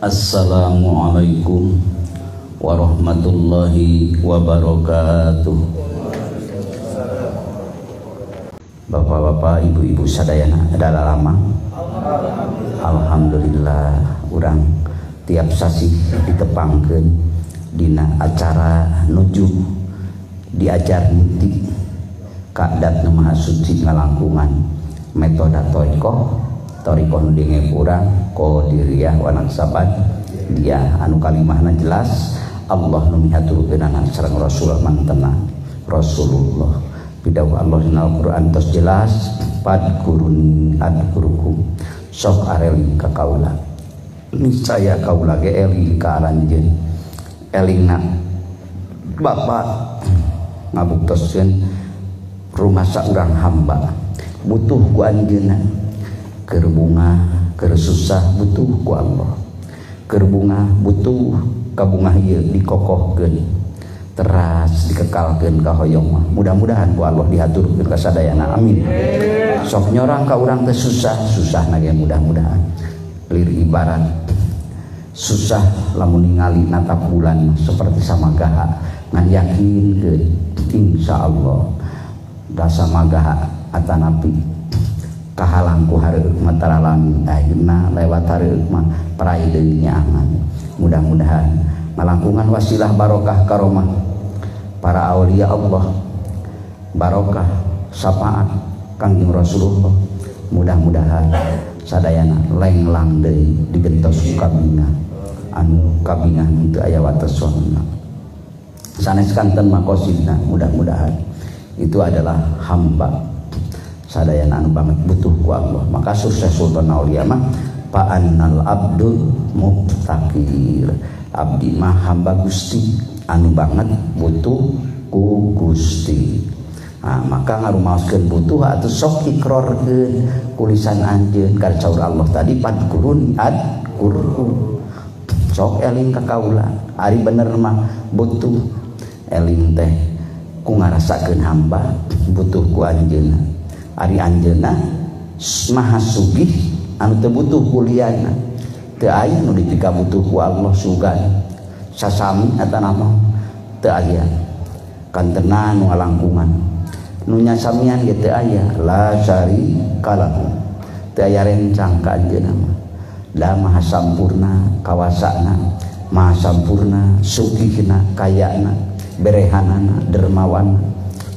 Assalamualaikum warahmatullahi wabarakatuh. Bapak-bapak, ibu-ibu sadayana adalah lama. Alhamdulillah, urang tiap sasi ditepangkeun dina acara nuju diajar niti kadat nu maha suci ngalangkungan metode torikoh nu dingeu urang qadiriyah wa naksabat dia anu kalimahna jelas Allah nu mihaturkeunana sareng Rasul mantena Rasulullah pidawuh Allah dina Al-Qur'an tos jelas padkuruni adkurukum sok areling ka kaula niscaya kaula ge eling ka aranjeun elingna Bapak ngabuktoskeun rumah saurang hamba butuh ku anjeunna keur bunga keur susah butuh ku Allah keur bunga butuh ka bunga ieu dikokohkeun teras dikekalkeun ka hoyong mah mudah-mudahan ku Allah dihaturkeun ka sadayana amin sok nyorang ka urang teh susah ge mudah-mudahan lir ibarat susah lamun ningali natap bulan seperti samagaha ngan yakinkeun insyaallah rasa magaha atanapi kahalang ku hareup matara langit ayeuna lewat hareup mah parai deui nyaman mudah-mudahan malangkungan wasilah barokah karomah para aulia Allah barokah syafaat Kangjeng Rasulullah mudah-mudahan sadayana lenglang deui digentos kabinga anu kabinga teu aya watesonna sanes kanten makosidna mudah-mudahan itu adalah hamba sadayana anu banget butuh ku Allah maka sukses sultan aulia mah pa'annal abdu muftaqir abdi mah hamba Gusti anu banget butuh ku Gusti maka ngarumaoskeun butuh atuh sok ikrorkeun kulisan anjeun ka caur Allah tadi padkurun adkurku sok eling ka kaula ari bener mah butuh eling teh ku ngarasakeun hamba butuh ku anjeunna ari anjeunna maha sugih anu teu butuh kuliahna teu aya nu dipika butuh ku Allah sugan sasami eta nama teu aya kantena nu ngalangkungan nu nyasamian ge teu aya la syarika lahu teu aya rencang ka anjeunna mah da maha sampurna kawasana maha sampurna sugihna kayana berehanana dermawana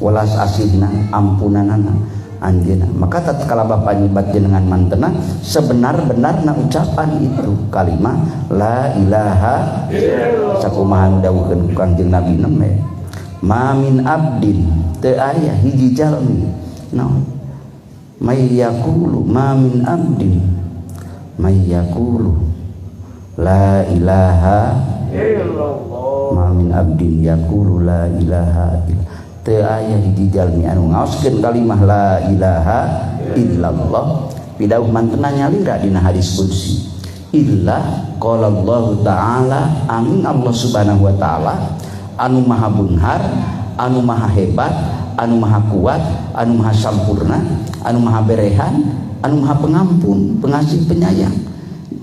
welas asihna ampunanana anjeunna maka tatkala Bapa nyibat jenengan mantena sebenar-benarna ucapan itu kalimat la ilaha illallah sakumaha dawuhkeun Kangjeng Nabi neme ma min abdin teu aya hiji jalmi naon may yaqulu ma min abdin may yaqulu la ilaha illallah ma min abdin yaqulu la ilaha illallah teu aya hiji jalmi anu ngaoskeun kalimah la ilaha illallah pidawuh mantena nyalira dina hadis qudsi illa qala Allah taala amin Allah subhanahu wa taala anu maha beunghar anu maha hebat anu maha kuat anu maha sampurna anu maha berehan anu maha pengampun pengasih penyayang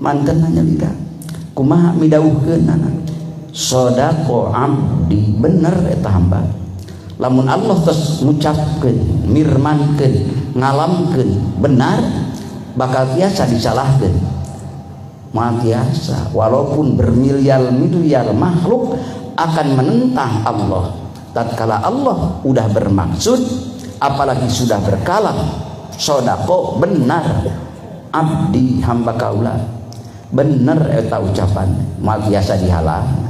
mantena nyalira kumaha midawuhkeunana sodaqo abdi bener eta hamba lamun Allah tos ngucapkeun mirmankeun ngalamkeun benar bakal tiasa disalahkeun moal tiasa walaupun bermiliar-miliar makhluk akan menentang Allah tatkala Allah udah bermaksud apalagi sudah berkalam sodaqo benar abdi hamba kaula bener eta ucapan moal tiasa dihalang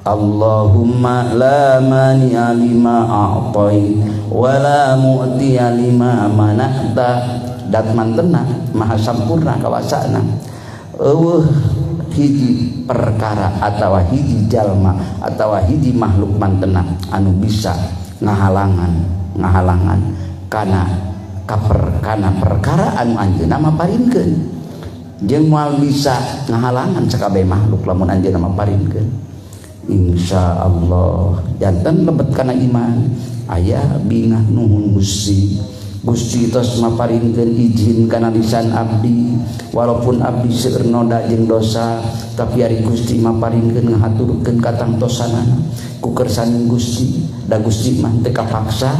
Allahumma la mani'a lima a'tai wa la mu'tiya lima mana'ta dat mantena maha sampurna kawasana eueuh hiji perkara atawa hiji jalma atawa hiji makhluk mantena anu bisa ngahalangan kana perkara anu anjeunna maparinkeun jeung moal bisa ngahalangan sakabeh makhluk lamun anjeunna maparinkeun insyaallah janten lebet kana iman aya bingah nuhun Gusti Gusti tos maparingkeun izin kana lisan abdi walaupun abdi seueur noda jeung dosa tapi ari Gusti maparingkeun ngahaturkeun katangtosanana ku kersani Gusti da Gusti mah teu kapaksa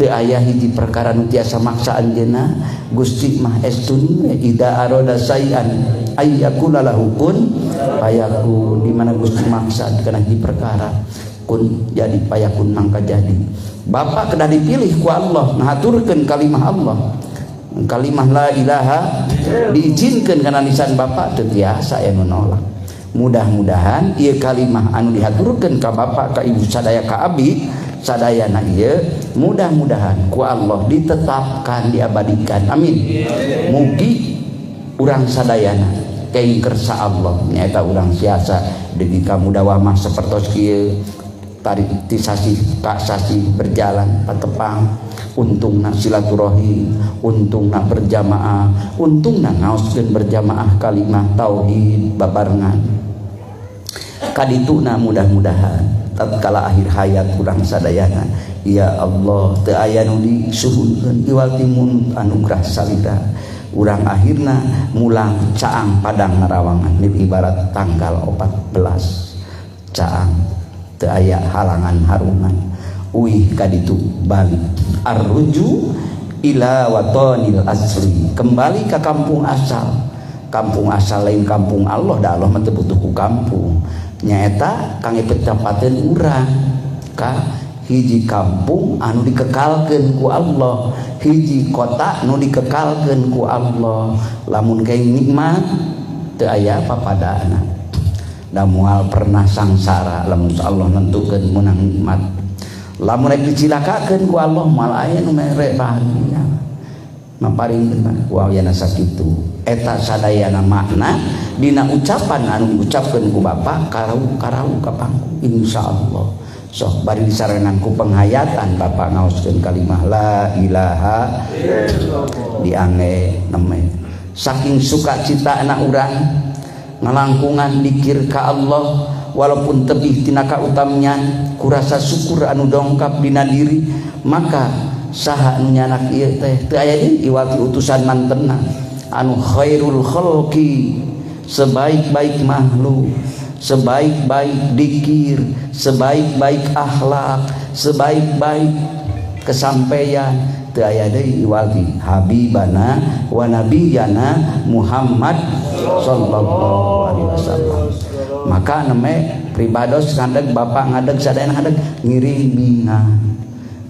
teu aya hiji perkara nu tiasa maksa anjeunna Gusti mah estun ida arada sayan ayyakula lahu kun fayakun di mana Gusti maksa kana hiji perkara kun jadi payakun mangka jadi. Bapak kedah dipilih ku Allah ngahaturkeun kalimah Allah kalimah la ilaha diizinkeun kana lisan bapak teu tiasa anu nolak. Mudah-mudahan ieu kalimah anu dihaturkeun ka bapak ka ibu sadaya ka abi sadayana ieu mudah-mudahan ku Allah ditetapkan diabadikan amin. Mugi urang sadayana kenging kersa Allah nyaeta urang siasa deui ka mudawamah sapertos kieu tarik tisasi kak sasi berjalan patepang untungna silaturahim untungna berjamaah untungna ngaoskeun berjamaah kalimah tauhid babarengan kadituna mudah-mudahan tatkala akhir hayat urang sadayana ya Allah teu aya nu disuhunkeun iwal timun anugerah salira urang akhirna mulang caang padang ngarawangan ibarat tanggal 14 caang teu aya halangan harungan uih kaditu balik arruju ila watonil asli kembali ke kampung asal lain kampung Allah da Allah mah teu butuh ku kampung nyaeta kangge pecapateun urang ka hiji kampung anu dikekalkeun ku Allah hiji kota nu dikekalkeun ku Allah lamun kenging nikmat teu aya papadana da moal pernah sangsara lamun Allah nentukeun meunang nikmat lamun rek dicilakakeun ku Allah moal aya nu mere bahagia maparingkeun wa yana sakitu eta sadayana makna dina ucapan anu diucapkeun ku Bapak karau ka pangku insyaallah sok bari disarengan ku penghayatan Bapak ngaoskeun kalimah la ilaha diange neme saking sukacita anak urang ngalangkungan dikir ka Allah walaupun tebih tina kautamnya kurasa syukur anu dongkap dina diri maka saha anu nyanak ieu teh teu aya deui iwati utusan mantenna anu khairul khalqi sebaik-baik makhluk sebaik-baik dikir sebaik-baik akhlak sebaik-baik kesampaian teu aya deui iwati habibana wa nabiyana Muhammad sallallahu alaihi wasallam maka neme pribados ngandeg bapak ngadeg sadayana ngadeg ngiring bingan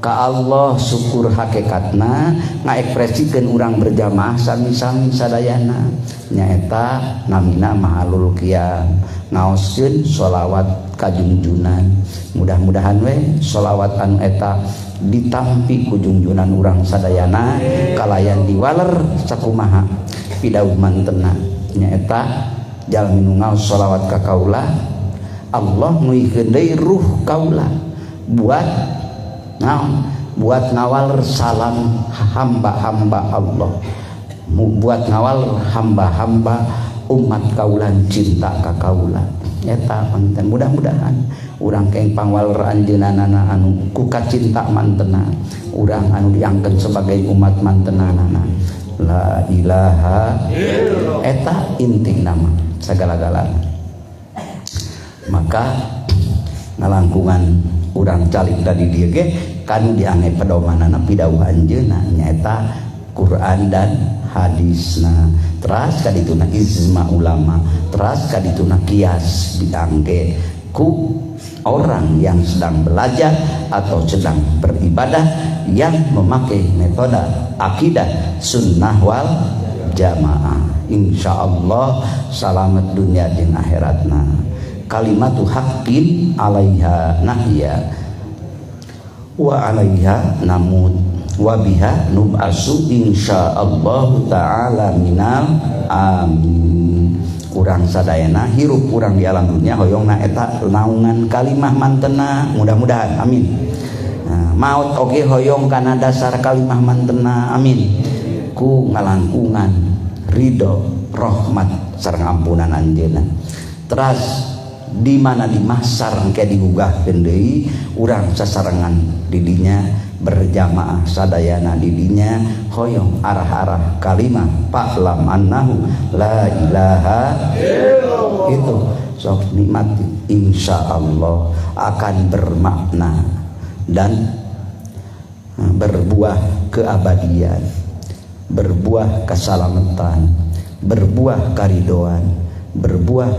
ka Allah syukur hakikatna ngaekspresikeun urang berjamaah sami-sami sadayana nyaeta namina mahalul qiyam ngaoskeun sholawat ka junjunan mudah-mudahan we sholawat anu eta ditampi ku junjunan urang sadayana kalayan diwaler sakumaha pidauh mantenna nyaeta jalmi nu ngaos sholawat ka kaula Allah nguikeun deui ruh kaula buat naon buat ngawal salam hamba-hamba Allah buat ngawal hamba-hamba umat kaulan cinta ka kaula eta manten mudah-mudahan urang keng pangwaler anjeunana anu ku kacinta mantena urang anu diangkeun sebagai umat mantenana la ilaha eta inti nama segala-galana maka ngalangkungan urang calik dari dieu ge kanu diange pedomanana pidawuh anjeunna nyaeta Quran dan hadisna teras kadituna ijma ulama teras kadituna kias diangge ku orang yang sedang belajar atau sedang beribadah yang memakai metode akidah sunnah wal jamaah insyaallah selamat dunia dan akhiratna kalimatu haqqin alaiha nahya wa alaiha namut wa biha nub'asu insyaallah taala minal amin urang sadayana hirup urang di alam dunia hoyongna eta naungan kalimah mantena mudah-mudahan amin maut oge hoyong kana dasar kalimah mantena amin ku ngalangkungan ridho rahmat sareng ampunan anjeunna teras di mana di masar engke digugahkeun deui urang sasarengan didinya berjamaah sadayana didinya hoyong arah-arah kalimah fa'lam annahu la ilaha illallah. Itu sok nikmati, insyaallah akan bermakna dan berbuah keabadian, berbuah keselamatan, berbuah karidoan, berbuah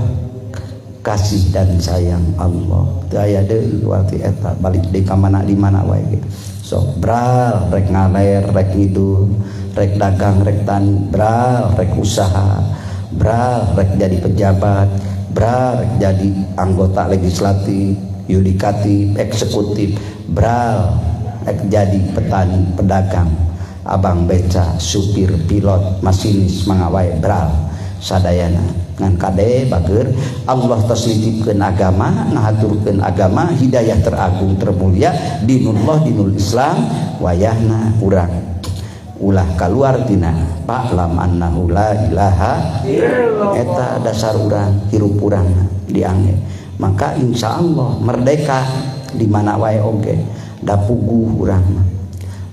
kasih dan sayang Allah. Daya deui wati eta balik deui ka mana di mana wae. Sok bral rek ngaler rek ngidul, rek dagang rek tan, bral rek usaha, bral rek jadi pejabat, bral rek jadi anggota legislatif, yudikatif, eksekutif, bral rek jadi petani, pedagang, abang beca, supir, pilot, masinis, mangawai, bral sadayana ngan kade bageur Allah tos nitipkeun agama, ngahaturkeun agama, hidayah teragung termulia, dinullah dinul Islam, wayahna urang ulah kaluar tina fa'lam annahu la ilaha illallah. Eta dasar urang hirup urang diangge, maka insyaallah merdeka di mana wae oge da puguh urang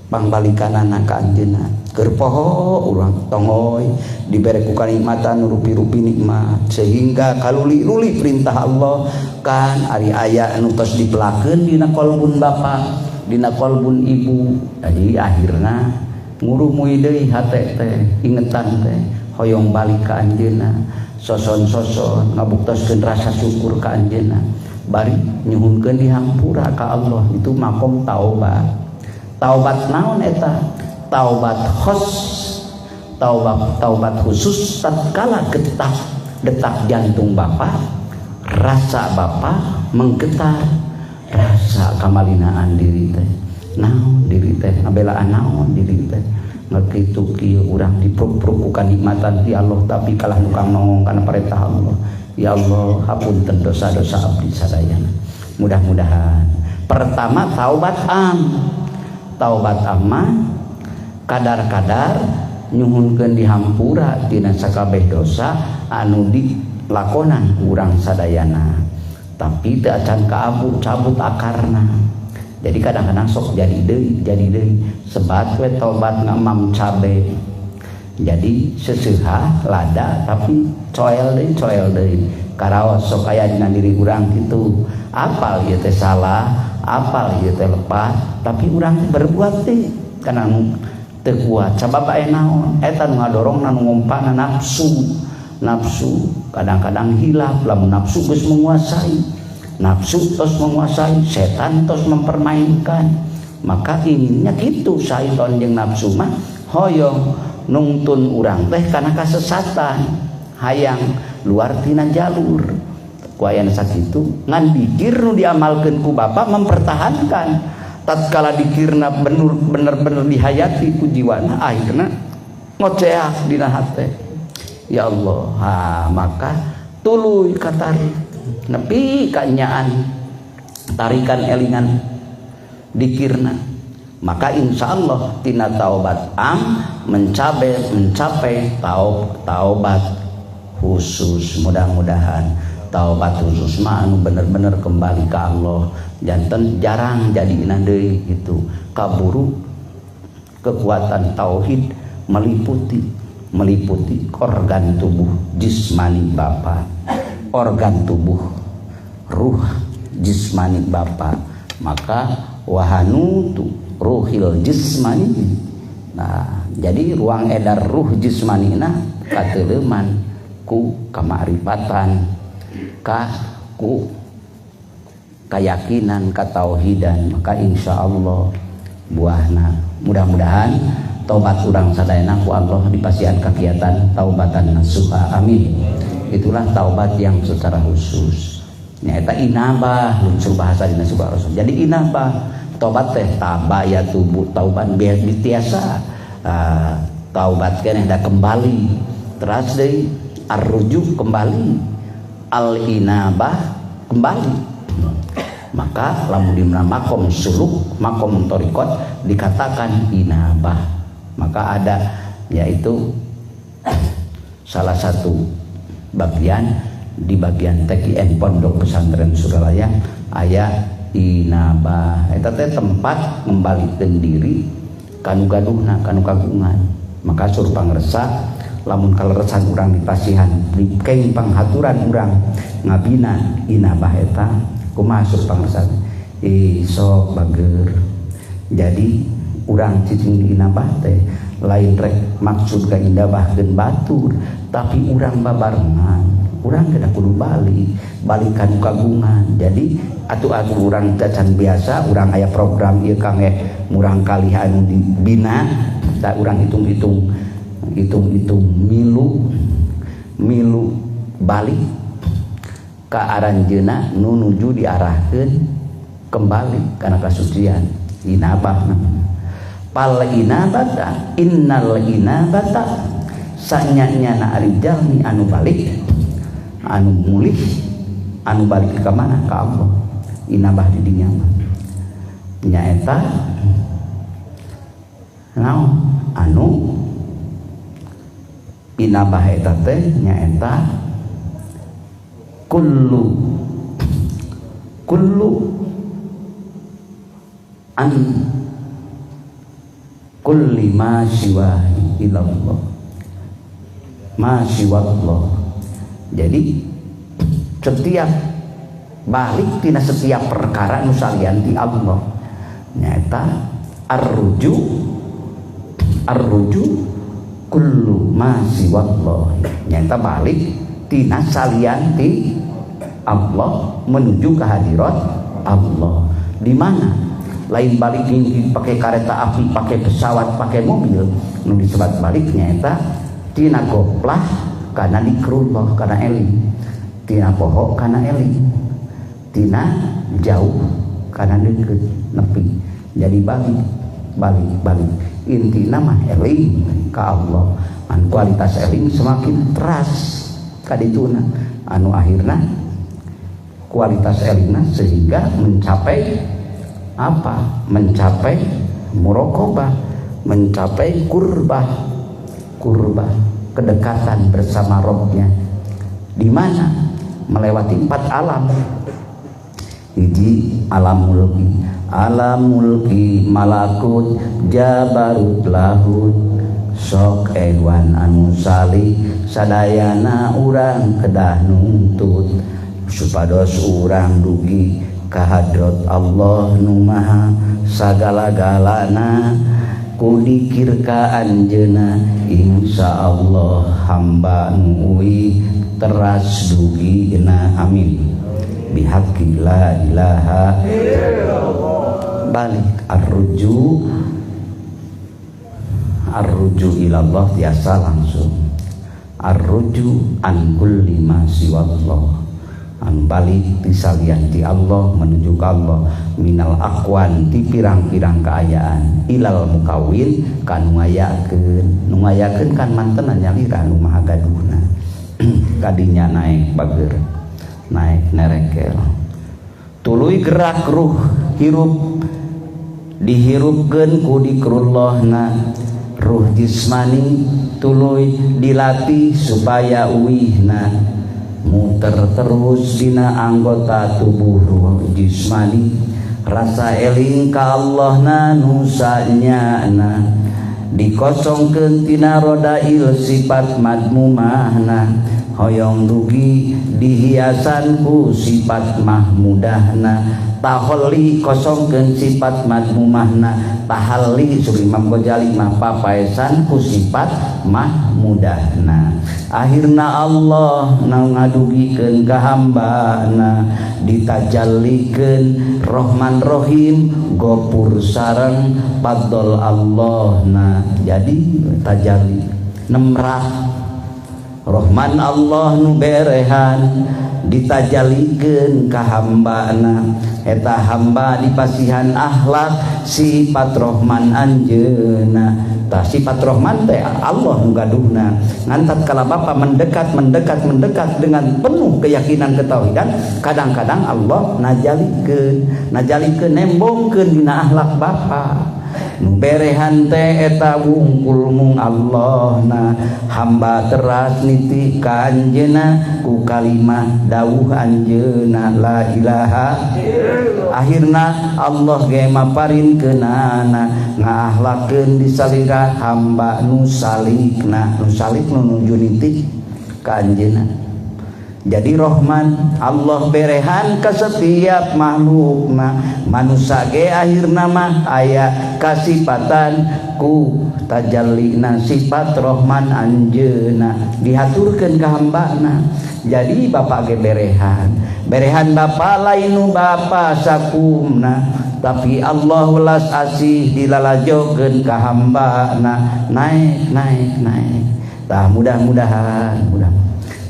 pangbalikanana ka anjeunna keur poho urang tongoy dibere ku kanikmatan rupi-rupi nikmat sehingga kaluli-luli perintah Allah kan ari aya anu tos dipelakeun dina kolbun bapa dina kolbun ibu. Jadi akhirna ngurumuy deui hate teh ingetan teh hoyong balik ka anjeunna soson-soson ngabuktoskeun rasa syukur ka anjeunna bari nyuhunkeun dihampura ka Allah. Itu makom taubat. Taubat naon eta? Taubat taubat khusus tatkala getah detak jantung bapak, rasa bapak menggetar, rasa kamalinaan diri teh naon diri teh ngabelaan naon diri teh ngakitu kieu urang dipruk-pruk ku kanikmatan ti Allah tapi kalah nukang nongong kana perintah Allah. Ya Allah hapunten dosa-dosa abdi sadayana. Mudah-mudahan pertama taubat mah kadar-kadar nyuhunkeun dihampura tina sakabeh dosa anu dilakonan urang sadayana, tapi teu acan kaabu cabut akarna. Jadi kadang-kadang sok jadi deui sebat we tobat ngamam cabe. Jadi seseuha lada tapi coel deui karaos sok aya dina diri urang kitu. Apal ieu teh salah, apal ieu teh lepas, tapi urang berbuat teh kana teu kuat. Sabab aya naon? Eta nu ngadorongna nu ngompana nafsu. Nafsu kadang-kadang hilaf lamun nafsu geus menguasai. Nafsu tos menguasai, setan tos mempermainkan. Maka inginnya kitu syaitan jeung nafsu mah hoyong nungtun urang teh kana kasesatan, hayang luar tina jalur. Ku aya sakitu ngan dikir nu diamalkeun ku bapa mempertahankan. Tatkala dikirna bener-bener dihayati ku jiwana akhirna ngoceah dina hate. Ya Allah, maka tuluy katarik nepi ka nyaan tarikan elingan dikirna. Maka insyaallah tina taubat mencapai taubat khusus. Mudah-mudahan taubat khusus mah anu bener-bener kembali ka Allah janten jarang jadina deui gitu. Kaburu kekuatan tauhid meliputi organ tubuh jismani bapa, organ tubuh ruh jismani bapa. Maka wahanutu ruhil jismani. Nah, jadi ruang edar ruh jismanina kateuleman ku kamarifatan, ku keyakinan, ketauhidan. Maka insyaallah buahna mudah-mudahan taubat urang sadayana ku Allah dipasihan kakiatan taubatan nasuha. Amin. Itulah taubat yang secara khusus. Nyata inabah luncur bahasa dina subah Rasul. Jadi inabah taubat teh tabaya tubuh taubat biar ditiasa taubat keneh da kembali teras deui arrujuk kembali al-inabah kembali. Maka lamun di makom suluk makom torikot dikatakan inabah. Maka ada yaitu salah satu bagian di bagian TKN Pondok Pesantren Suralaya aya inabah eta teh tempat membalikeun diri kanu gaduhna kanu kagungan. Maka sur pangresa lamun kaleresan urang di pasihan dikeun panghaturan urang ngabina inabah eta kumaha sur pangresa sok bager. Jadi urang cicing inabah teh lain rek maksud ka indabahkeun batur tapi urang babarengan urang kena kudu balikan kagungan. Jadi atuh urang cacan biasa urang aya program ieu Kang murang kali anu dibina tak urang hitung-hitung milu balik ka aranjeuna nu nuju diarahkeun kembali kana kasucian inabah namanya. Pal inabata innal inabata sanyanya ari jalmi anu balik anu mulih anu balik ke mana ka Allah. Inabah di dinya nyaeta naon anu inabah eta teh nyaeta kullu an kulli ma siwa ilallah ma siwa Allah. Jadi setiap balik tina setiap perkara nu salian ti Allah nyata arruju kullu ma siwa Allah nyata balik tina salian ti Allah menuju ke hadirat Allah. Di mana lain balik ini pakai kereta api, pakai pesawat, pakai mobil, nu disebut baliknya eta tina goplah kana dikrullah kana eling, tina poho kana eling, tina jauh kana deukeut nepi. Jadi balik intina mah eling ka Allah. An kualitas eling semakin teras kadituna anu akhirna kualitas elingna sehingga mencapai apa? Mencapai muraqabah, mencapai kurbah, kedekatan bersama Rabbnya. Di mana? Melewati 4 alam. Hiji alam mulki, malakut, jabarut, lahut, sok ewan anu salih sadayana urang kedah nuntut supados urang dugi ka hadrat Allah nu maha sagala-galana kudikir ka anjeuna insyaallah hamba nu uwi teras dugina amin bihaqqi la ilaha illallah. Balik arruju ilallah tiasa langsung arruju an kulli ma siwallah an balik disalian ti Allah menuju ke Allah minal akwan ti pirang-pirang keayaan ilal mukawin kanu ngayakeun kan mantenan nyalira nu maha gaduhna kadinya naik bager naik nerekel tuluy gerak ruh hirup dihirupkeun ku dikrullahna ruh jismani tuluy dilatih supaya uwihna muter terus dina anggota tubuh ruh jismani rasa eling ka Allahna nusanyana dikosongkeun tina rodail sifat madmumahna hoyong dugi dihiasan ku sifat mahmudahna tahalli kosongkeun sifat madmumahna tahalli suri Imam Ghazali mah papaesan ku sifat mahmudahna akhirna Allah nu ngadugikeun ka hambana ditajallikeun Rahman Rahim Ghafur sareng Fadl Allahna. Jadi tajalli nemrah Rahman Allah nu berehan ditajallikeun ka hambana eta hamba dipasihan akhlak sifat Rahman anjeuna tah sifat Rahman teh Allah nu gaduhna ngantat kala bapa mendekat dengan penuh keyakinan ketauhidan kadang-kadang Allah najalikeun nembongkeun dina akhlak bapa nu berehan teh eta wungkul mung Allahna hamba teras niti ka anjeunna ku kalimah dawuh anjeunna la ilaha akhirna Allah ge maparinkeunana ngahlakeun di salira hamba nu salikna nu salik nu nuju niti ka anjeunna. Jadi Rahman Allah berehan ke setiap makhluk manusia ge akhirna mah aya kasifatan ku tajallina sifat Rahman anjeuna dihaturkeun ka hambana. Jadi bapak ge berehan bapak lain nu bapak sakumna tapi Allah welas asih dilalajokeun ka hambana naik tah mudah-mudahan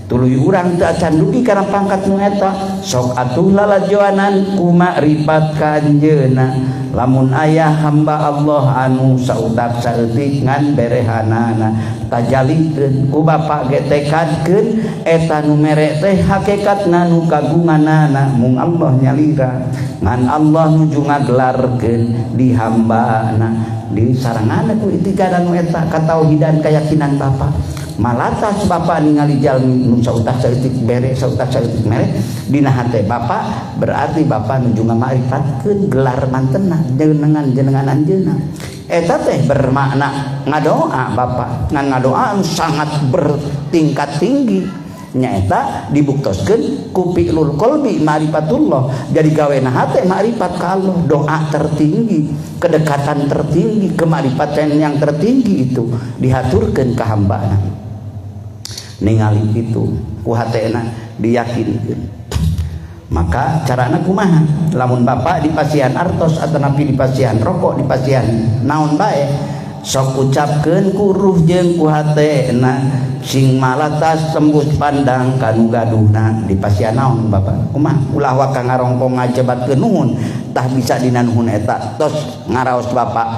tuluy urang teu acan dugi kana pangkat nu eta sok atuh lalajoanan ku makrifat ka anjeunna lamun aya hamba Allah anu saudak saeutik ngan berehanana tajalikeun ku bapak ge tekadkeun eta nu mere teh hakikatna nu kagunganana mung Allah nyalira ngan Allah nuju ngagelarkeun di hambana di sarangana ku itikad anu eta katauhidan keyakinan bapak malatas bapak ningali jalmi nu sautak saeutik bere sautak saeutik mere dina hate bapak berarti bapak nuju ngamarifatkeun gelar mantenna jenengan anjeunna eta teh bermakna ngadoa bapak ngan ngadoa anu sangat bertingkat tinggi nyaeta dibuktoskeun ku fi'lul qalbi ma'rifatullah jadi gawena hate ma'rifat ka Allah doa tertinggi kedekatan tertinggi kemarifatan yang tertinggi itu dihaturkeun ka hambana ningali itu ku hatena diyakinkeun maka carana kumaha lamun bapak di pasihan artos atau napi di pasihan rokok di pasihan naon bae sok ucapkeun ku ruh jeung ku hatena sing malatas tembus pandang kanu gaduhna di pasihan naon bapak kumaha ulah waka ngarongkong ngajebatkeun nuhun tah bisa dina nuhun eta tos ngaraos bapak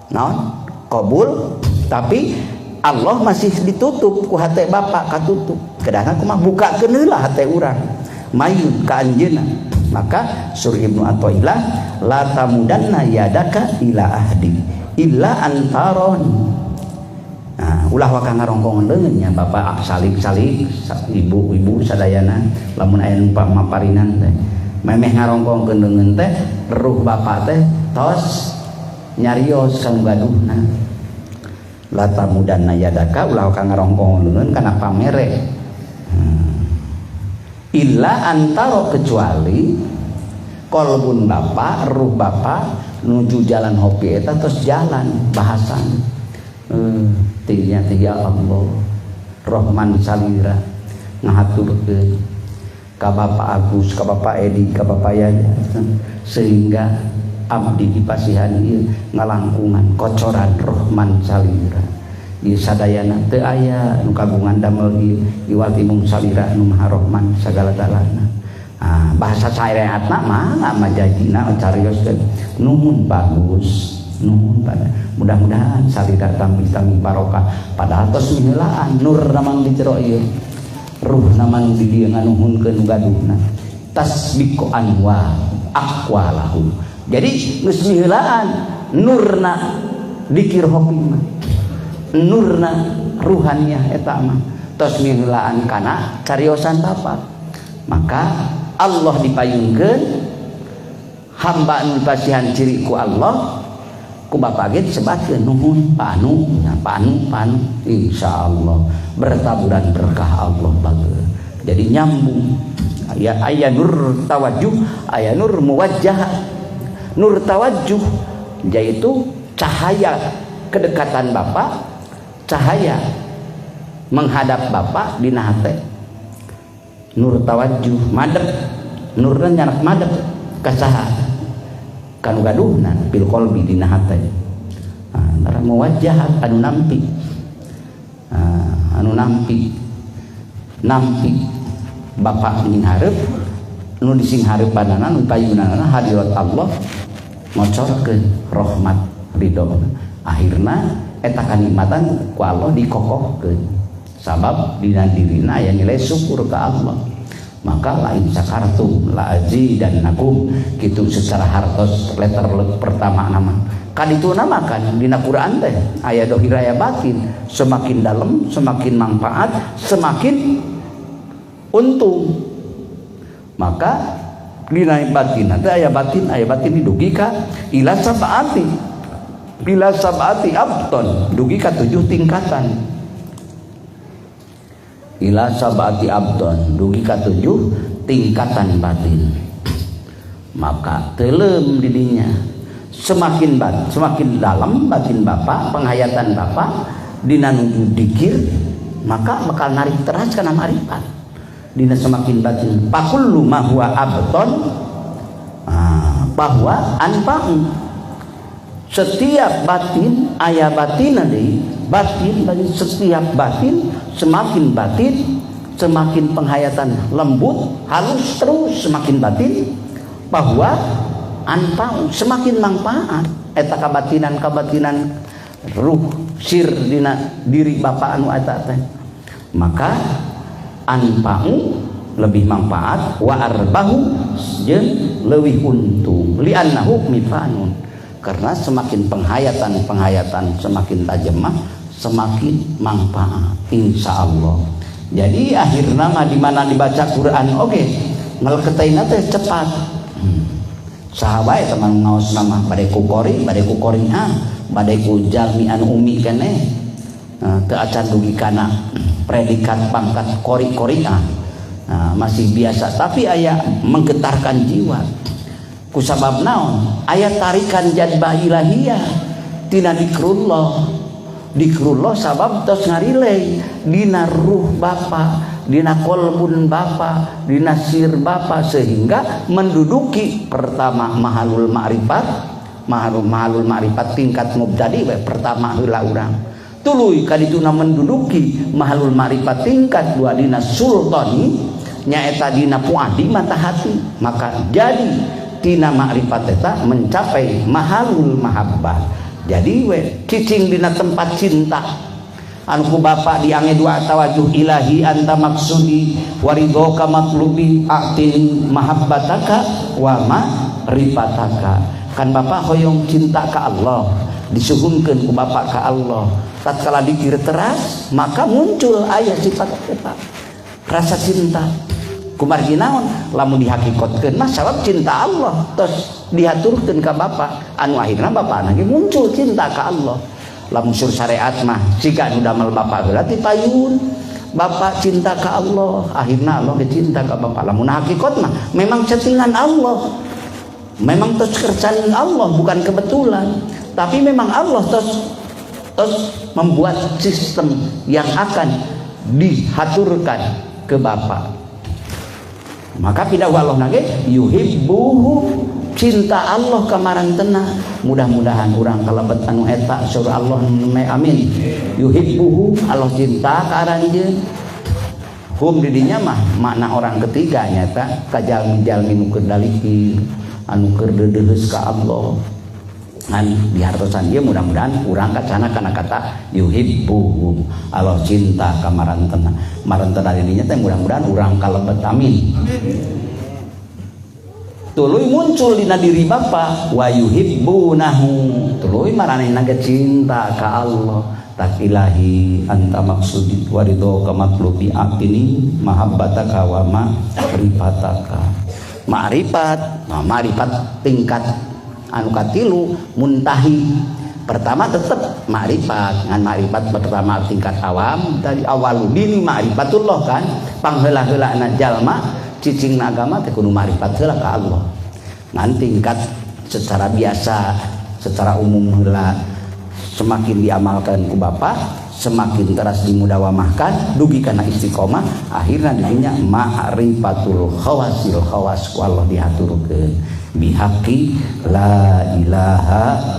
naon qabul tapi Allah masih ditutup ku hate bapak katutup kedangan kumaha bukakeun heula hate urang mayun ka anjeunna maka surah Ibnu Athaillah la tamudanna yadaka ila ahdi illa antaron ulah waka ngarongkong leungeunnya bapak salik ibu sadayana lamun aya nu pamaparinan teh memeh ngarongkongkeun leungeun teh ruh bapak teh tos nyarios kanu gaduhna lata mudanna yadaka ulah ka ngarongkong leungeun kana pamere illa antaro kecuali kolbun bapak ruh bapak nuju jalan hopi eta terus jalan bahasan tinya ya Allah Rahman salira ngahaturkeun ka bapak Agus ka bapak Edi ka bapak Yaya sehingga abdi di pasihan ieu ngalangkungan kocoran Rahman salira ieu sadayana teu aya nu kagungan damel ieu iwati mung salira nu maha Rahman sagala dalana bahasa syariatna mah majajina carioskeun nuhun bagus nuhun pada mudah-mudahan salira tampi-tampi barokah padahal tos miheulaan nur namang di jero ieu ruh namang di dieu nganuhunkeun gaduhna tasbiqu anwa aqwalahu jadi geus miheulaan nurna dikir hopi mah nurna ruhaniyah eta mah tos miheulaan kana cariosan bapak maka Allah dipayungkeun hamba anu pasihan ciri ku Allah ku bapak ge disebatkeun nuhun panu insyaallah bertaburan berkah Allah bageun jadi nyambung aya nur tawajjuh aya nur muwajjah nur tawajjuh yaitu cahaya kedekatan bapak cahaya menghadap bapak dina hate nur tawajjuh madep nurna nyanak madep ka saha kanu gaduhna bil qalbi dina hate antara muwajjahat anu nampi bapak ning hareup nu dising hareupanana nu payunana hadirat Allah ngocorkeun rahmat ridho akhirna eta kanikmatan ku Allah dikokohkeun sabab dina dirina aya nilai syukur ke Allah maka lain sakartum la azidannakum kitu secara hartos letter pertama nama Kaditu namakan dina Quran teh aya dohir aya batin, semakin dalam semakin manfaat, semakin untung. Maka dina batin teh aya batin didugi ka ila sab'ati abton, dugi ka 7 tingkatan. Ila sab'ati abton, dugi ka 7 tingkatan batin. Maka telem didinya semakin dalam batin Bapak, penghayatan Bapak dina nuju dikir, maka bakal narik teras kana marifat. Dina semakin batin pakullu ma huwa abton bahwa anfa'u. Setiap batin aya batin deui, batin setiap batin semakin penghayatan lembut halus terus semakin batin bahwa anfa'u semakin manfaat eta kabatinan ruh sir dina diri Bapak anu eta teh. Maka anfa'u lebih manfaat wa arbahu jeung leuwih untung li'annahu mifanun, karena semakin penghayatan semakin tajam semakin manfaat insyaallah. Jadi akhirna mah di mana dibaca Quran oge ngalketeina teh cepat. Sahabat teman ngaos nama badai ku koringan badai ku jalmi anu umi keneh teu acan dugi kana predikat pangkat koringan masih biasa, tapi aya menggetarkan jiwa. Kusabab naon aya tarikan jadbah ilahiyah tina dikrullah sabab tos ngarilei dina ruh Bapa, dina kolbun Bapa, dina sir Bapa, sehingga menduduki pertama mahalul ma'rifat tingkat mubtadi pertama heula urang. Tuluy kadituna menduduki mahalul ma'rifat tingkat dua dina sultani nyaeta dina puadi mata hati. Maka jadi tina ma'rifat eta mencapai mahalul mahabbah. Jadi cicing dina tempat cinta anu ku Bapa diange dua tawajuh ilahi anta maksudi waridhoka matlubi a'tin mahabbataka wa ma'rifataka. Kan Bapa hoyong cinta ka Allah, disuhunkeun ku Bapa ka Allah. Tatkala dikir teras maka muncul aya sifat eta rasa cinta. Kumargi naon lamun dihakikatkeun mah sabab cinta Allah tos diaturkeun ka Bapa anu akhirna Bapa ge muncul cinta ka Allah. Lamun sur syariat mah siga nu damel Bapa berarti payun Bapa cinta ka Allah, akhirna Allah ge cinta ka Bapa. Lamun hakikat mah memang settingan Allah, memang tos kerjain Allah, bukan kebetulan, tapi memang Allah tos membuat sistem yang akan dihaturkan ke Bapa. Maka pidahu Allah nage yuhibbuhu, cinta Allah kamarantena. Mudah-mudahan urang kalebet anu eta surah Allah amin. Yuhibbuhu, Allah cinta ka aranjeun. Hum didinya mah makna orang ketiga nyata kajalmi-jalmi nu keur daliki anu keur deudeuheus ka Allah. Ngan dihartosan ieu mudah-mudahan urang kacana kana kata yuhibbuhum, Allah cinta ka marantena. Marantena didinya teh mudah-mudahan urang kalebet amin. Tuluy muncul dina diri Bapa wa yuhibbunahu, tuluy maranehna ge cinta ka Allah. Tak ilahi anta maksudi waridhoka matlubi atini mahabbataka wa ma'rifataka. Ma'rifat tingkat anu katilu muntahi. Pertama tetap ma'rifat, ngan ma'rifat pertama tingkat awam tadi awaludini ma'rifatullah kan pangheula-heulana jalma cicing agama teh kudu ma'rifat heula ka Allah. Ngan tingkat secara biasa secara umum heula semakin diamalkan ku Bapa semakin teras dimudawamahkan dugi kana istiqomah akhirna dirinya ma'rifatul khawasil khawas ku Allah diaturkeun bihaqi la ilaha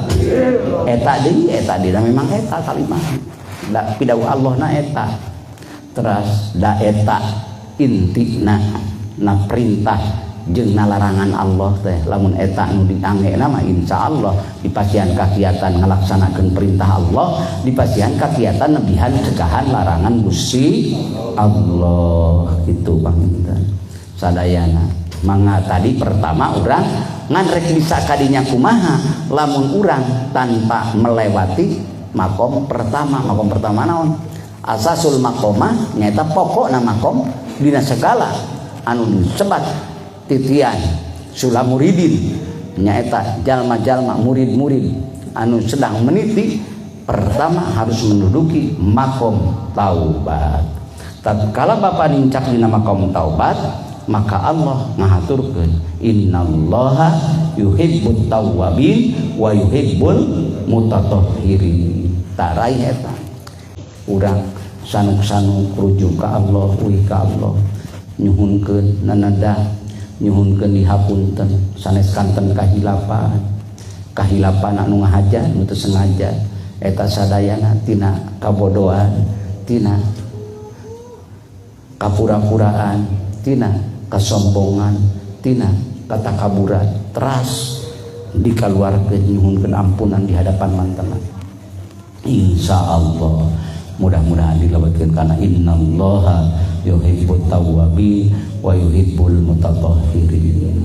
eta deui eta dina memang eta kalimat da pidahu Allah na eta teras da eta intina na perintah jeung na larangan Allah teh lamun eta nu dianggena mah insyaallah dipasihan kakiatan ngalaksanakeun perintah Allah dipasihan kakiatan nebihan cegahan larangan Gusti Allah. Itu panginten sadayana. Mangga tadi pertama urang ngan rek bisa kadinya kumaha lamun urang tanpa melewati makom pertama. Makom pertama naon? Asasul makomah nyata pokokna makom dina segala anu disebat titian sulamuridin nyaeta jalma-jalma murid-murid anu sedang meniti. Pertama harus menduduki makom taubat. Tatkala Bapak nincak dina makom taubat, maka Allah ngahaturkeun innallaha yuhibbut tawwabin wa yuhibbul mutatahhirin. Tarai eta urang sanuk-sanuk rujuk ka Allah, uih ka Allah, nyuhunkeun nanadah, nyuhunkeun dihapunten sanes kanten kahilapan anu ngahaja nu teu sengaja eta sadayana tina kabodohan, tina kapura-puraan, tina kasombongan, tina katakaburan, teras dikaluarkeun nyuhunkeun ampunan di hadapan mantenna. Insyaallah mudah-mudahan dilewatkeun kana innallaha yuhibbut tawwabin wa yuhibbul mutatahhirin.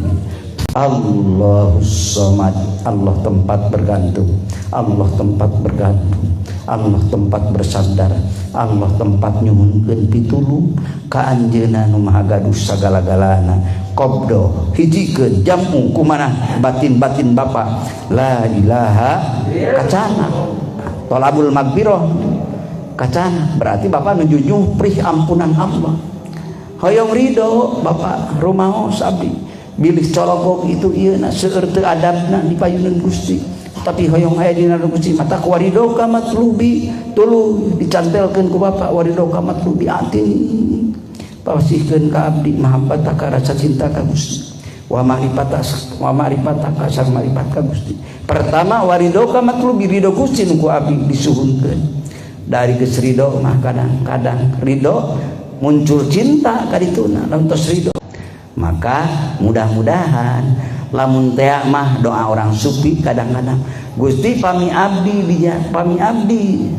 Allahus Samad, Allah tempat bergantung, Allah tempat bergantung, Allah tempat bersandar, Allah tempat nyuhunkeun pitulung ka anjeunna nu maha gaduh sagala-galana. Qabdo hijikeun jamu kumanah batin-batin Bapa la ilaha kacana tolabul magfirah kacana berarti Bapak nuju nyuprih ampunan Allah. Hoyong ridho Bapak rumaos abdi bilih cologok itu ieu na seueur teu adabna dipayuneun Gusti, tapi hoyong aya dina Gusti mata ku warido ka matlubi tuluy dicantelkeun ku Bapak warido ka matlubi atin pasihkeun ka abdi mahabbata ka rasa cinta ka Gusti wa ma'rifata ka sang ma'rifat ka Gusti. Pertama warido ka matlubi ridho Gusti nu ku abdi disuhunkeun. Dari geus ridho mah kadang-kadang ridho muncul cinta ka dituna lamun tos ridho. Maka mudah-mudahan lamun teh mah doa orang sufi kadang-kadang Gusti pami abdi dia pami abdi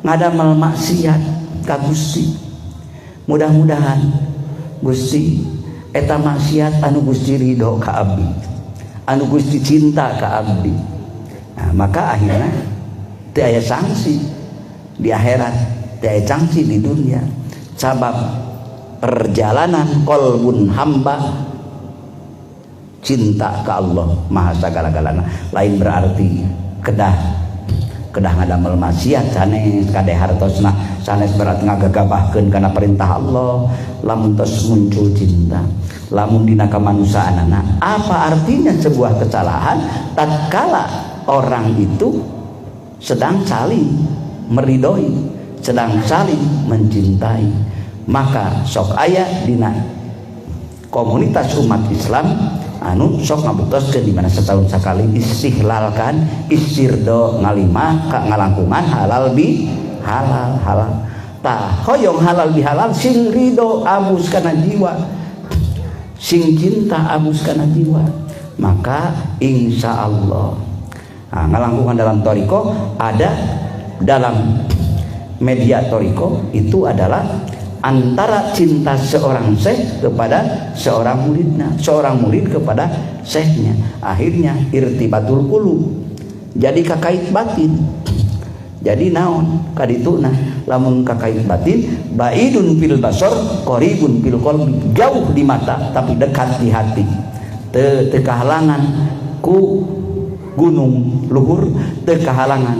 ngadamel maksiat ka Gusti. Mudah-mudahan Gusti eta maksiat anu Gusti ridho ka abdi, anu Gusti cinta ka abdi. Nah, maka akhirnya teu aya sanksi di akhirat, teu aya sanksi di dunia. Sabab perjalanan qalbun hamba cinta ka Allah maha sagala-galana. Lain berarti kedah ngadamel maksiat sanes kadeh hartosna sanes berat ngagagabahkeun kana perintah Allah. Lamun tos muncul cinta, lamun dina kamanusaanana, apa artinya sebuah kesalahan tatkala orang itu sedang saling meridhoi, sedang saling mencintai. Maka sok aya dina komunitas umat Islam anu sok ngabutoskeun di mana setahun sakali istihlalkan istirdo ngalimah ka ngalangkungan halal bi halal tah hoyong halal bi halal sing ridho abus kana jiwa, sing cinta abus kana jiwa. Maka insyaallah ngalangkungan dalam toriko ada, dalam media toriko itu adalah antara cinta seorang syekh kepada seorang muridnya, seorang murid kepada syekhnya. Akhirnya irtibatul qulub, jadi kakait batin. Jadi naon kadituna lamun kakait batin baidun fil basar qaribun fil qalbi, jauh di mata tapi dekat di hati. Teu kahalangan ku gunung luhur, teu kahalangan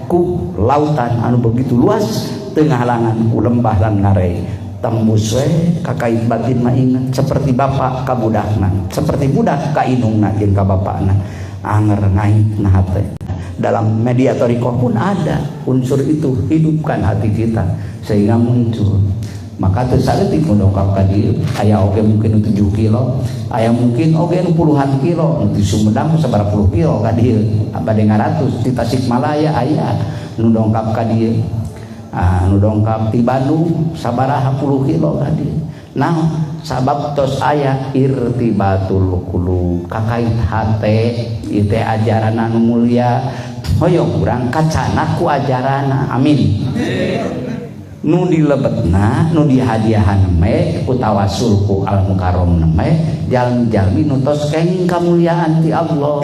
ku lautan anu begitu luas, tengah halangan ku lembah lan ngarai. Tembus we kakait batin mah ingat seperti bapak ka budakna, seperti budak ka indungna jeung ka bapakna. Anger ngaitna hate. Dalam media torikoh pun ada unsur itu, hidupkan hati kita sehingga muncul. Maka teu saeutik mendongkap ka dieu, aya oge mungkin 7 kilo, aya mungkin oge puluhan kilo, di Sumedang sabaraha puluh kilo ka dieu, bade ngaratus di Tasikmalaya aya nu dongkap ka dieu. Nu dongkap di Bandung sabaraha puluh kilo ka dieu. Nah, sabab tos aya irtibatul qulub, kakait hate ieu teh ajaran anu mulia. Hoyong urang kacana ku ajarana. Amin. nu dilebetna nu dihadiahan me ku tawasul ku al mukarram me jalmi-jalmi nu tos kenging kamuliaan ti Allah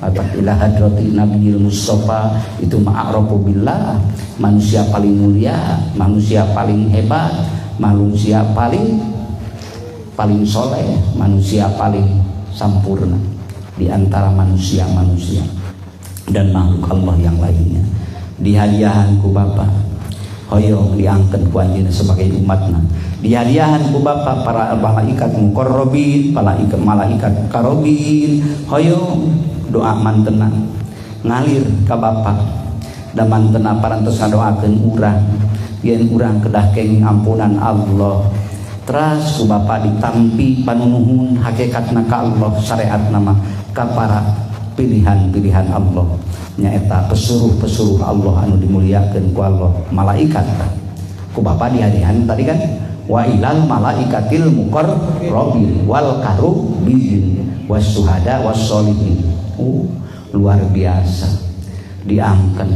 abat ila hadrati nabiyil mustofa itu ma'arafu billah, manusia paling mulia, manusia paling hebat, manusia paling soleh, manusia paling sempurna di antara manusia-manusia dan makhluk Allah yang lainnya. Dihadiahan ku Bapa hoyong diangkat ku anjeunna sebagai umatna, dihadiahan ku Bapa para malaikat muqarrabin, malaikat karobin hoyong doa mantena ngalir ka Bapa da mantena parantos ngadoakeun urang yen urang kedah kenging ampunan Allah. Teras ku Bapa ditampi panunuhun hakikatna ka Allah, syariatna mah ka para pilihan-pilihan Allah nyaeta pesuruh-pesuruh Allah anu dimuliakeun ku Allah, malaikat ku Bapa dihadiahan tadi kan wa ilal malaikatil muqarrabin wal karubin was-syuhada was-sholihin. Luar biasa diangkat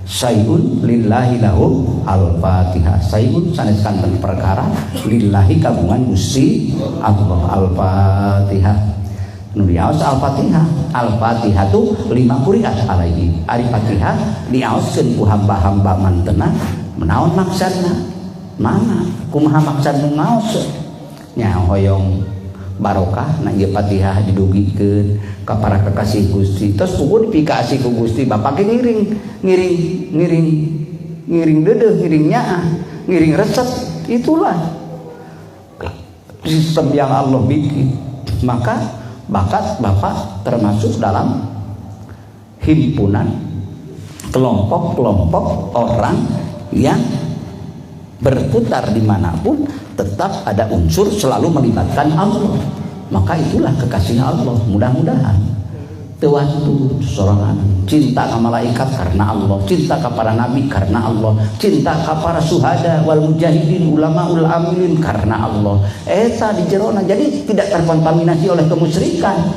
sayun lillahi lahu al-fatihah. Sayun sanes kanten perkara lillahi kagungan Gusti Allah. Al-fatihah nu diaos al-fatihah. Al-fatihah tu 5 qiraat alaihi. Ari fatihah diaoskeun ku hamba-hamba mantena menaon maksudna mana kumaha maksud nu ngaos nya hoyong barokah na ieu fatihah didugikeun ka para kekasih Gusti. Terus puguh dipikasi ku Gusti Bapa ge ngiring deudeuh, ngiring nyaah, ngiring resep. Itulah sistem yang Allah bikin. Maka bakat Bapak termasuk dalam himpunan kelompok-kelompok orang yang berputar dimanapun tetap ada unsur selalu melibatkan Allah. Maka itulah kekasih Allah. Mudah-mudahan tewantu sorangan cinta ke malaikat karena Allah, cinta ke para nabi karena Allah, cinta ke para syuhada wal mujahidin ulama ul amilin karena Allah. Eta di jerona jadi tidak terkontaminasi oleh kemusyrikan,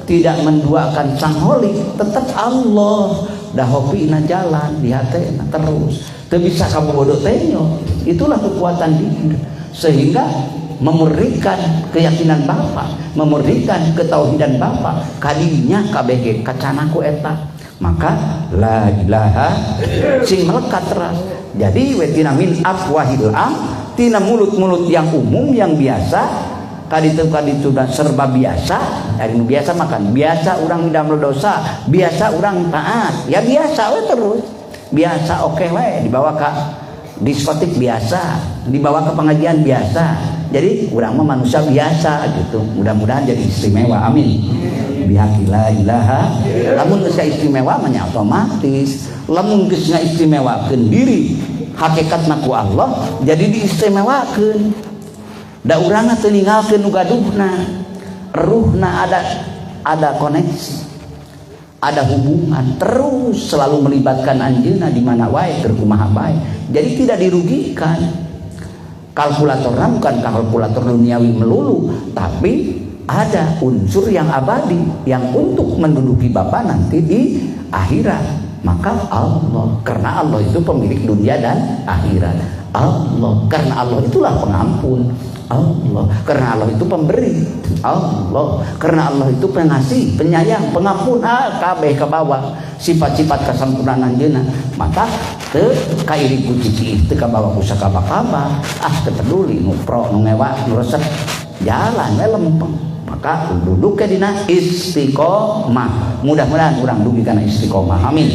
tidak menduakan sang holik, tetap Allah dahopina jalan di hatena terus. Teu bisa kabogodo tenyo. Itulah kekuatan diri sehingga memurnikan keyakinan Bapa, memurnikan ketauhidan Bapa kadinya KBG kacanaku eta. Maka la ilaha sing melekat teras. Jadi wetina min afwahil am tina mulut-mulut yang umum yang biasa kaditu serba biasa, ari nu biasa makan, biasa urang ngidamel dosa, biasa urang taat, ya biasa we terus. Biasa oke we dibawa ke diskotik biasa, dibawa ke pengajian biasa. Jadi urang mah manusia biasa gitu. Mudah-mudahan jadi istimewa. Amin. Bihaqi la ilaha. Lamun geus istimewa mah otomatis. Lamun geus ngaistimewakeun diri hakikatna ku Allah jadi diistimewakeun. Da urang teu ninggalkeun nu gaduhna. Ruhna ada koneksi. Ada hubungan terus selalu melibatkan anjeunna di mana wae keur kumaha bae. Jadi tidak dirugikan. Kalkulatornya bukan kalkulator duniawi melulu, tapi ada unsur yang abadi yang untuk menduduki Bapa nanti di akhirat. Maka Allah, karena Allah itu pemilik dunia dan akhirat. Allah, karena Allah itulah pengampun. Allah, karena Allah itu pemberi. Allah, karena Allah itu pengasih, penyayang, pengampun. Kabeh ke bawah sifat-sifat kesempurnaan anjeunna. Maka teu kairi ku cici teu ka bawah pusaka bakaba. Teu peduli nu pro nu ngewa nu resep jalan we lempeng. Maka duduk ke dina istiqomah. Mudah-mudahan urang dugi kana istiqomah. Amin.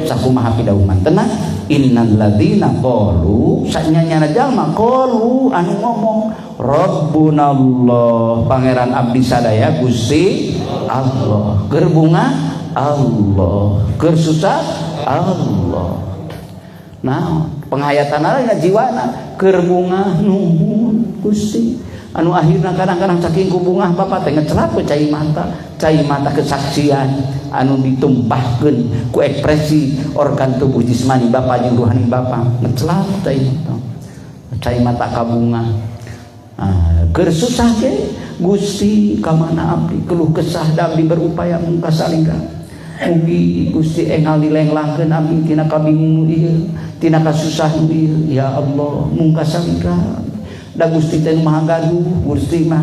Sakumaha pidauh mantena innal ladzina qalu sanyana jalma qalu anu ngomong Rabbunallah pangeran abdi sadaya Gusti Allah. Keur bunga Allah, keur susah Allah. Nah, penghayatan jiwana keur bunga nuhun Gusti. Anu akhirna kadang-kadang saking ku bungah Bapak teh ngecelap ku cai mata kesaksian anu ditumpahkeun ku ekspresi organ tubuh jismani Bapak jeung rohani Bapak ngecelap cai mata ka bungah. Keur susah ge Gusti ka mana abdi keluh kesah da abdi berupaya mungkas salingga. Mugi Gusti enggal dilenglangkeun abdi tina kabingung ieu tina kasusahan ieu ya Allah mung kasangka da Gusti teh Maha Gaduh Gusti mah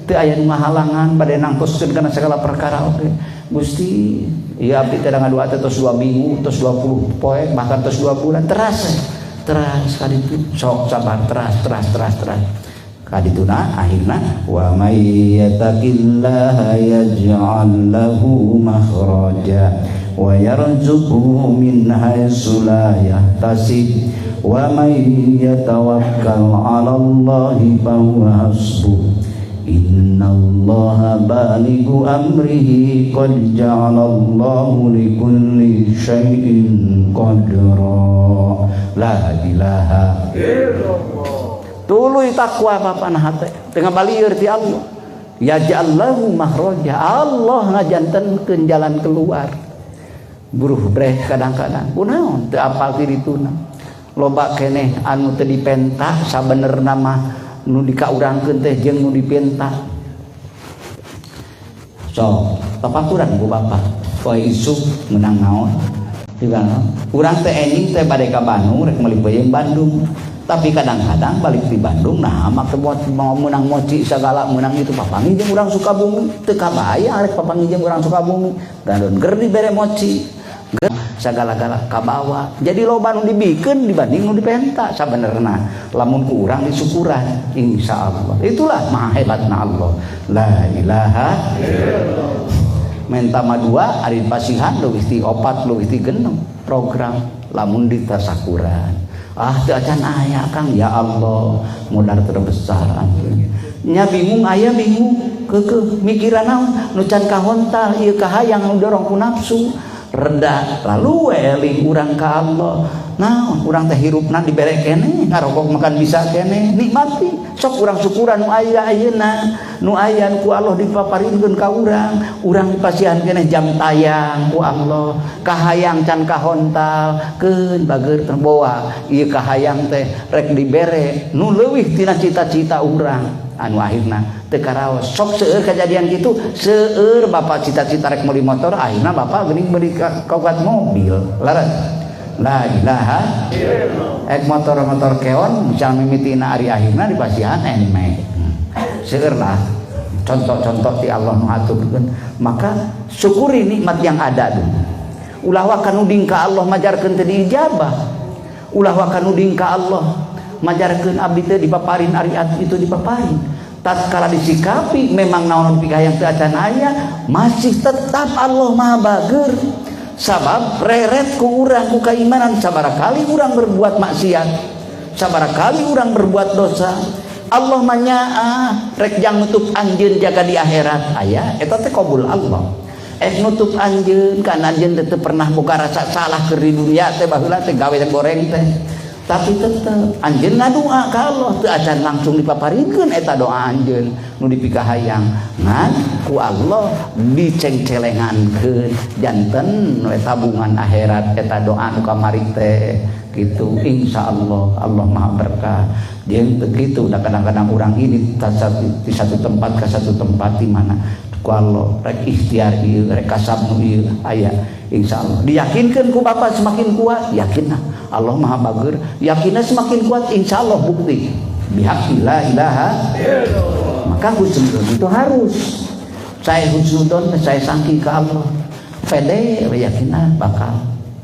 teu aya nu ngahalangan bade nangtoskeun kana segala perkara oge Gusti ieu abdi teh ngadua teh tos 2 minggu tos 20 poe bahkan tos 2 bulan teras kaditu sok sabar teras kadituna akhirna wa may yattaqillaha yaj'al lahu makhraja wa yarzuqhu min haitsu la yahtasib wa may yatawakkal 'ala Allahi fa huwa hasbuh innallaha balighu amrihi qad ja'alallahu likulli syai'in qadra la ilaha illallah. Tuluy takwa bapana hate tengah balieur ti Allah ya ja'allahu makhraja Allah ngajantenkeun jalan keluar buruh breh kadang-kadang kunaon teu apal ti dituna loba keneh anu teu dipenta sabenerna mah nu dikaurangkeun teh jeung nu dipenta so papaturan ku bapak poe isuk meunang naon juga urang teh enjing teh bade ka Bandung rek meuli peuyeung Bandung tapi kadang-kadang balik di Bandung nah maka buat mau menang moci segala menang itu papangi jeung urang Sukabumi teu kabaya arek papangi jeung urang Sukabumi dan ger dibere moci ger sagala-gala kabawa jadi loba nu dibikeun dibanding nu dipenta sabenerna lamun ku urang disukuran insyaallah itulah maha hebatna Allah la ilaha illallah menta madua ari pasihan leuwih ti 4 leuwih ti 6 program lamun ditasakuran teu acan aya Kang ya Allah modal terbesar nya bingung aya bingung keukeuh mikiran naon nu can kahontal ieu kahayang nu dorong ku nafsu reda lalu eling urang ka Allah naon urang teh hirupna dibere keneh ngarokok makan bisa keneh nikmati sok urang syukuran nu aya ayeuna nu aya ku Allah dipaparinkeun ka urang dipasihan keneh jam tayang ku Allah kahayang can kahontal keun bageur terbawa ieu kahayang teh rek dibere nu leuwih tina cita-cita urang anu akhirna teu karaos sok seueur kejadian kitu seueur bapak cita-cita rek meuli motor akhirna bapak geuning meuli kaogat mobil laras la ilaha illallah ek motor keon jang mimitina ari akhirna dipasihan enme seueur lah contoh-contoh ti Allah nu aturkeun maka syukuri nikmat yang ada dulu ulah wa kanuding ka Allah majarkeun teu diijabah ulah wa kanuding ka Allah majarkeun abdi teh dipaparin ari itu dipaparin tatkala disikapi memang naon pikayang teu acan aya masih tetap Allah Maha Bageur sabab reret ku urang ku keimanan sabarakali urang berbuat maksiat sabarakali urang berbuat dosa Allah manyaah rek jang nutup anjeun jaga di akhirat aya eta teh qabul Allah nutup anjeun kana anjeun teu pernah boga rasa salah keur di dunia teh baheula teh gawe goreng teh tapi tetep anjeun ngadoa ka Allah teu acan langsung dipaparinkeun eta doa anjeun nu dipikahayang ngan ku Allah dicengcelengankeun janten nu tabungan akhirat eta doa nu kamari teh kitu insyaallah Allah Maha berkah jeung begitu da kadang-kadang urang ini di satu tempat ke satu tempat di mana ku Allah rek ikhtiar ieu rek kasab nu ieu aya insyaallah diyakinkeun ku bapak semakin kuat yakinna Allah Maha Bageur yakinna semakin kuat insyaallah bukti bihaqi la ilaha illallah maka husnuzon itu harus saya husnuzon saya sangki ke Allah pede yakinna bakal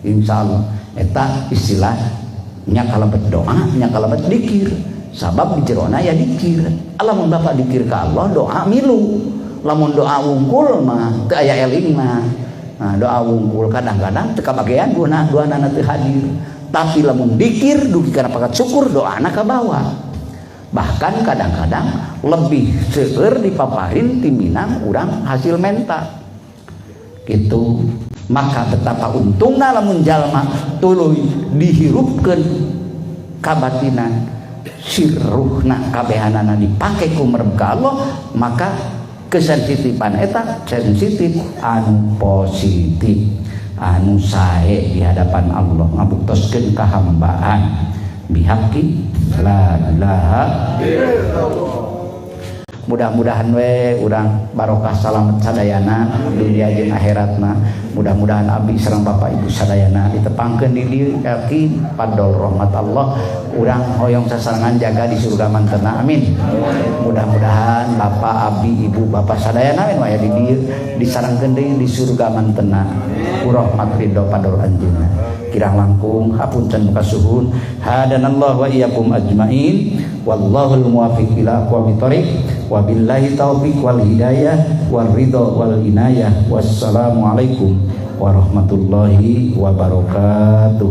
insyaallah eta istilahnya kalau berdoa nya kalau berzikir sabab di jerona ya dikir lamun bapak dikir ke Allah doa milu lamun doa wungkul mah teu aya eling mah nah, doa wungkul kadang-kadang teu kabagean duana teu hadir tapi lamun dikir dugi kana pakat syukur doana kabawa bahkan kadang-kadang lebih seueur dipaparin timinang urang hasil menta gitu maka betapa untungna lamun jalma tuluy dihirupkeun kabatinan sirruhna kabehanana dipake ku merga Allah maka kesensitifan eta sensitif anu positif anu sae di hadapan Allah ngabuktoskeun kahambaan bihaqi la ilaha illallah mudah-mudahan we urang barokah salamet sadayana dunia jeung akhiratna. Mudah-mudahan abdi sareng bapak ibu sadayana ditepangkeun di dieu yakin padol rahmat Allah urang hoyong sasarangan jaga di surga mantena amin. Mudah-mudahan bapak abdi ibu bapak sadayana we aya di dieu disarengkeun deui di surga mantena ku rahmat ridho padol anjeunna. Kirang langkung hapunten muka suhun hadanallahu wa iyyakum ajmain wallahul muwaffiq ila aqwamit thoriq wabillahi taufiq wal hidayah wal ridha wal inayah wassalamu alaikum warahmatullahi wabarakatuh.